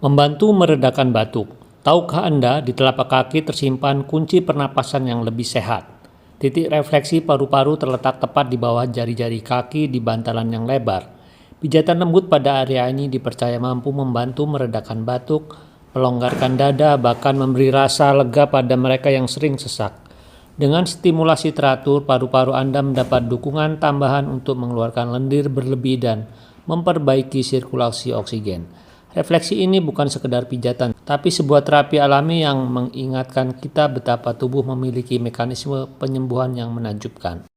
Membantu meredakan batuk. Tahukah Anda di telapak kaki tersimpan kunci pernapasan yang lebih sehat? Titik refleksi paru-paru terletak tepat di bawah jari-jari kaki di bantalan yang lebar. Pijatan lembut pada area ini dipercaya mampu membantu meredakan batuk, melonggarkan dada, bahkan memberi rasa lega pada mereka yang sering sesak. Dengan stimulasi teratur, paru-paru Anda mendapat dukungan tambahan untuk mengeluarkan lendir berlebih dan memperbaiki sirkulasi oksigen. Refleksi ini bukan sekedar pijatan, tapi sebuah terapi alami yang mengingatkan kita betapa tubuh memiliki mekanisme penyembuhan yang menakjubkan.